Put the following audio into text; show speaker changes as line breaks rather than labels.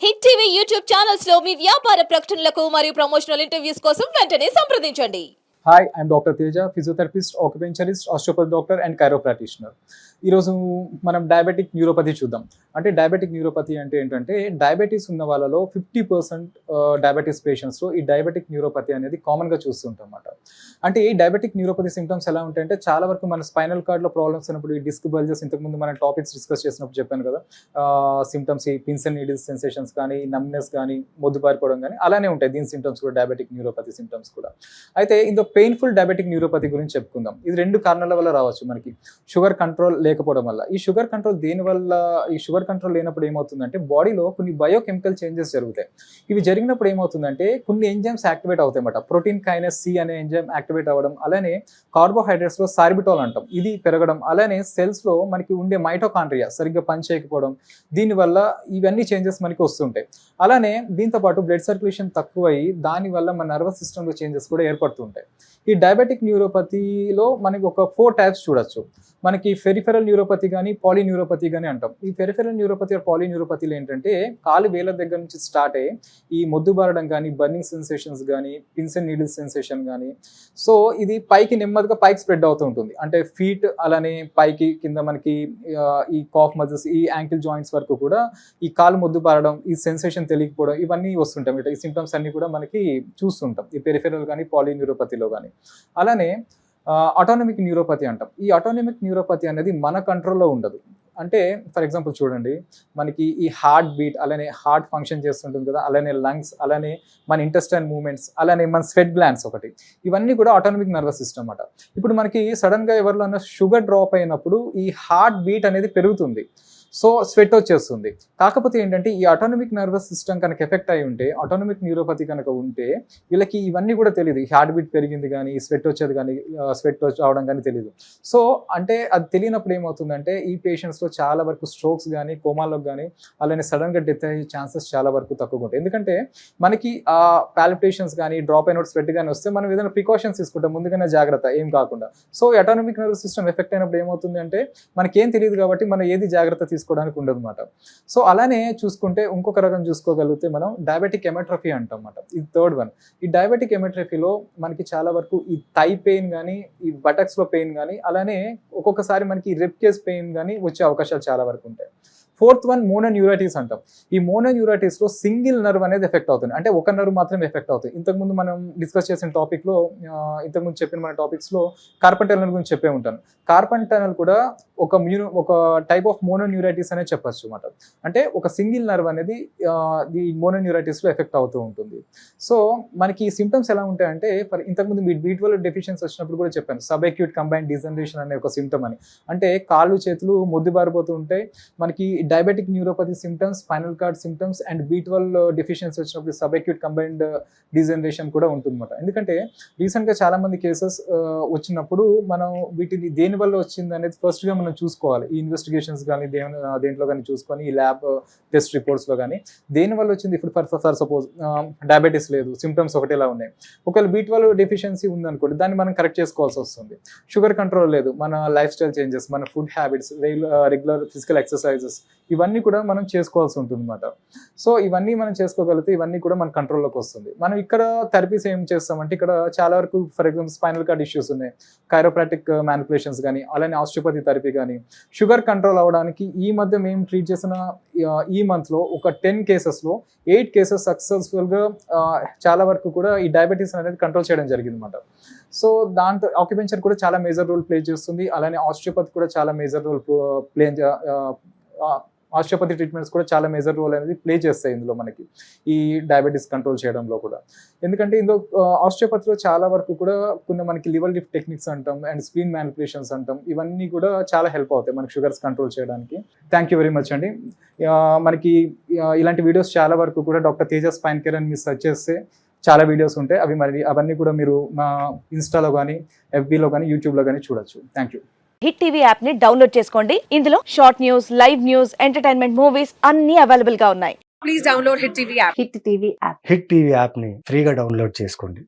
Hit TV YouTube channels లో మీ వ్యాపార ప్రకటనలకు మరియు ప్రమోషనల్ ఇంటర్వ్యూస్ కోసం వెంటనే సంప్రదించండి.
Hi, I'm Dr. Teja, physiotherapist, occupationalist, osteopath doctor and chiropractitioner. ఈరోజు మనం డయాబెటిక్ న్యూరోపతి చూద్దాం. అంటే డయాబెటిక్ న్యూరోపతి అంటే ఏంటంటే డయాబెటీస్ ఉన్న వాళ్ళలో 50% డయాబెటీస్ పేషెంట్స్లో ఈ డయాబెటిక్ న్యూరోపతి అనేది కామన్గా చూస్తుంటాం అన్నమాట. అంటే ఈ డయాబెటిక్ న్యూరోపతి సిమ్టమ్స్ ఎలా ఉంటాయంటే చాలా వరకు మన స్పైనల్ కార్డ్లో ప్రాబ్లమ్స్ ఉన్నప్పుడు ఈ డిస్క్ బల్జెస్ ఇంతకుముందు మనం టాపిక్స్ డిస్కస్ చేసినప్పుడు చెప్పాను కదా, సిమ్టమ్స్ ఈ పిన్స్ అండ్ నీడిల్స్ సెన్సేషన్స్ కానీ నమ్నెస్ కానీ మొద్దుబారిపోవడం కానీ అలానే ఉంటాయి. దీని సిమ్టమ్స్ కూడా డయాబెటిక్ న్యూరోపతి సిమ్టమ్స్ కూడా. అయితే ఇందులో పెయిన్ఫుల్ డయాబెటిక్ న్యూరోపతి గురించి చెప్పుకుందాం. ఇది 2 కారణాల వల్ల రావచ్చు. మనకి షుగర్ కంట్రోల్ లేకపోవడం వల్ల. ఈ షుగర్ కంట్రోల్ దేనివల్ల, ఈ షుగర్ కంట్రోల్ లేనప్పుడు ఏమవుతుందంటే బాడీలో కొన్ని బయోకెమికల్ చేంజెస్ జరుగుతాయి. ఇవి జరిగినప్పుడు ఏమవుతుందంటే కొన్ని ఎంజైమ్స్ యాక్టివేట్ అవుతాయి అన్నమాట. ప్రోటీన్ కైనస్ సి అనే ఎంజైమ్ యాక్టివేట్ అవ్వడం, అలానే కార్బోహైడ్రేట్స్లో సార్బిటోల్ అంటాం ఇది పెరగడం, అలానే సెల్స్లో మనకి ఉండే మైటోకాండ్రియా సరిగ్గా పనిచేయకపోవడం, దీనివల్ల ఇవన్నీ చేంజెస్ మనకి వస్తుంటాయి. అలానే దీంతో పాటు బ్లడ్ సర్క్యులేషన్ తక్కువై దానివల్ల మన నర్వస్ సిస్టంలో చేంజెస్ కూడా ఏర్పడుతుంటాయి. ఈ డయాబెటిక్ న్యూరోపతిలో మనకి ఒక 4 టైప్స్ చూడొచ్చు. మనకి పెరిఫెరల్ న్యూరోపతి కానీ పాలీన్యూరోపతి కానీ అంటాం. ఈ పెరిఫెరల్ న్యూరోపతి పాలీన్యూరోపతిలో ఏంటంటే కాలు వేల దగ్గర నుంచి స్టార్ట్ అయ్యి ఈ మొద్దుబారడం కానీ, బర్నింగ్ సెన్సేషన్స్ కానీ, పిన్స్ అండ్ నీడిల్స్ సెన్సేషన్ కానీ, సో ఇది పైకి నెమ్మదిగా పైకి స్ప్రెడ్ అవుతూ ఉంటుంది. అంటే ఫీట్ అలానే పైకి కింద మనకి ఈ కాఫ్ మజిల్స్, ఈ యాంకిల్ జాయింట్స్ వరకు కూడా ఈ కాలు మొద్దుబారడం, ఈ సెన్సేషన్ తెలియకపోవడం ఇవన్నీ వస్తుంటాం. ఈ సిమ్టమ్స్ అన్ని కూడా మనకి చూస్తుంటాం ఈ పెరిఫెరల్ కానీ పాలీన్యూరోపతిలో కానీ. అలానే ఆటోనమిక్ న్యూరోపతి అంటాం. ఈ ఆటోనమిక్ న్యూరోపతి అనేది మన కంట్రోల్లో ఉండదు. అంటే ఫర్ ఎగ్జాంపుల్ చూడండి, మనకి ఈ హార్ట్ బీట్ అలానే హార్ట్ ఫంక్షన్ చేస్తుంటుంది కదా, అలానే లంగ్స్, అలానే మన ఇంటెస్టైన్ మూవ్మెంట్స్, అలానే మన స్వెట్ గ్లాండ్స్ ఒకటి, ఇవన్నీ కూడా ఆటోనమిక్ నర్వస్ సిస్టమ్ అన్నమాట. ఇప్పుడు మనకి సడన్గా ఎవరిలో షుగర్ డ్రాప్ అయినప్పుడు ఈ హార్ట్ బీట్ అనేది పెరుగుతుంది, సో స్వెట్ వచ్చేస్తుంది. కాకపోతే ఏంటంటే ఈ ఆటోనమిక్ నర్వస్ సిస్టమ్ కనుక ఎఫెక్ట్ అయి ఉంటే, ఆటోనమిక్ న్యూరోపతి కనుక ఉంటే వీళ్ళకి ఇవన్నీ కూడా తెలియదు. హార్ట్ బీట్ పెరిగింది కానీ, స్వెట్ వచ్చేది కానీ, స్వెట్ రావడం కానీ తెలియదు. సో అంటే అది తెలియనప్పుడు ఏమవుతుందంటే ఈ పేషెంట్స్లో చాలా వరకు స్ట్రోక్స్ కానీ, కోమాలోకి కానీ, అలానే సడన్గా డెత్ అయ్యే ఛాన్సెస్ చాలా వరకు తక్కువగా ఉంటాయి. ఎందుకంటే మనకి ఆ పాల్పిటేషన్స్ కానీ, డ్రాప్ అయినట్టు స్వెట్ కానీ వస్తే మనం ఏదైనా ప్రికాషన్స్ తీసుకుంటాం ముందుగానే జాగ్రత్త ఏం కాకుండా. So autonomic nervous system effect అయినప్పుడు ఏమవుతుంది అంటే మనకేం తెలియదు కాబట్టి మనం ఏది జాగ్రత్త తీసుకోవడానికి ఉండదు అన్నమాట. సో అలానే చూసుకుంటే ఇంకొక రకం చూసుకోగలిగితే మనం డయాబెటిక్ ఎమెట్రఫీ అంటాం అన్నమాట. ఇది 3rd వన్. ఈ డయాబెటిక్ ఎమెట్రఫీలో మనకి చాలా వరకు ఈ థై పెయిన్ కానీ, ఈ బటక్స్లో పెయిన్ కానీ, అలానే ఒక్కొక్కసారి మనకి రిబ్ కేస్ పెయిన్ కానీ వచ్చే అవకాశాలు చాలా వరకు ఉంటాయి. 4th వన్ మోనోన్యూరైటిస్ అంటాం. ఈ మోనోన్యూరైటిస్లో సింగిల్ నర్వ్ అనేది ఎఫెక్ట్ అవుతుంది, అంటే ఒక నర్వ్ మాత్రమే ఎఫెక్ట్ అవుతుంది. ఇంతకుముందు మనం డిస్కస్ చేసిన టాపిక్లో, ఇంతకుముందు చెప్పిన మన టాపిక్స్లో కార్పల్ టనల్ గురించి చెప్పే ఉంటాను. కార్పల్ టనల్ కూడా ఒక టైప్ ఆఫ్ మోనోన్యూరైటిస్ అనేది చెప్పచ్చు అన్నమాట. అంటే ఒక సింగిల్ నర్వ్ అనేది ఈ మోనోన్యూరైటిస్లో ఎఫెక్ట్ అవుతూ ఉంటుంది. సో మనకి ఈ సిమ్టమ్స్ ఎలా ఉంటాయంటే, ఇంతకుముందు మీ B12 డెఫిషియన్సీ వచ్చినప్పుడు కూడా చెప్పాను, సబ్ అక్యూట్ కంబైన్డ్ డిజనరేషన్ అనే ఒక సిమ్టమ్ అని. అంటే కాళ్ళు చేతులు మొద్దుబారిపోతూ ఉంటాయి. మనకి diabetic neuropathy symptoms, spinal cord symptoms and B12 deficiency వచ్చినప్పుడు సబ్ అక్యూట్ కంబైన్డ్ డిజనరేషన్ కూడా ఉంటుందన్నమాట. ఎందుకంటే రీసెంట్గా చాలా మంది కేసెస్ వచ్చినప్పుడు మనం వీటిని దేనివల్ల వచ్చింది అనేది ఫస్ట్గా మనం చూసుకోవాలి. ఈ ఇన్వెస్టిగేషన్స్ కానీ దేంట్లో కానీ చూసుకొని, ఈ ల్యాబ్ టెస్ట్ రిపోర్ట్స్లో కానీ దేనివల్ల వచ్చింది. ఇప్పుడు ఫర్ సపోజ్ డయాబెటీస్ లేదు, సిమ్టమ్స్ ఒకటేలా ఉన్నాయి. ఒకవేళ B12 డెఫిషియన్సీ ఉందనుకోండి, దాన్ని మనం కరెక్ట్ చేసుకోవాల్సి వస్తుంది. షుగర్ కంట్రోల్ లేదు, మన లైఫ్ స్టైల్ చేంజెస్, మన food habits, regular physical exercises ఇవన్నీ కూడా మనం చేసుకోవాల్సి ఉంటుంది అన్నమాట. సో ఇవన్నీ మనం చేసుకోగలిగితే ఇవన్నీ కూడా మన కంట్రోల్లోకి వస్తుంది. మనం ఇక్కడ థెరపీస్ ఏం చేస్తామంటే, ఇక్కడ చాలా వరకు for example spinal cord issues ఉన్నాయి, కైరోప్రాక్టిక్ మ్యానిపులేషన్స్ కానీ, అలానే ఆస్టియోపతి థెరపీ కానీ. షుగర్ కంట్రోల్ అవ్వడానికి ఈ మధ్య మేము ట్రీట్ చేసిన ఈ మంత్లో ఒక 10 కేసెస్లో 8 కేసెస్ సక్సెస్ఫుల్గా చాలా వరకు కూడా ఈ డయాబెటీస్ అనేది కంట్రోల్ చేయడం జరిగింది అన్నమాట. సో దాంతో ఆక్యుపెన్చర్ కూడా చాలా మేజర్ రోల్ ప్లే చేస్తుంది. అలానే ఆస్టియోపతి కూడా చాలా మేజర్ రోల్ ఆస్టియోపతి ట్రీట్మెంట్స్ కూడా చాలా మేజర్ రోల్ అనేది ప్లే చేస్తాయి ఇందులో మనకి ఈ డయాబెటీస్ కంట్రోల్ చేయడంలో కూడా. ఎందుకంటే ఇందులో ఆస్టియోపతిలో చాలా వరకు కూడా కొన్ని మనకి లివర్ లిఫ్ట్ టెక్నిక్స్ అంటాం అండ్ స్ప్లీన్ మ్యానిపులేషన్స్ అంటాం, ఇవన్నీ కూడా చాలా హెల్ప్ అవుతాయి మనకి షుగర్స్ కంట్రోల్ చేయడానికి. థ్యాంక్ యూ వెరీ మచ్ అండి. మనకి ఇలాంటి వీడియోస్ చాలా వరకు కూడా డాక్టర్ తేజ స్పైన్ కేర్ అని మీరు సెర్చ్ చేస్తే చాలా వీడియోస్ ఉంటాయి. అవన్నీ కూడా మీరు మా ఇన్స్టాలో కానీ, FBలో కానీ, యూట్యూబ్లో కానీ చూడొచ్చు. Thank you.
Hit TV app ని డౌన్లోడ్ చేసుకోండి. ఇందులో short news, live news, entertainment movies అన్ని అవైలబుల్ గా ఉన్నాయి. Please download hit TV app.
Hit TV app ని ఫ్రీగా డౌన్లోడ్ చేసుకోండి.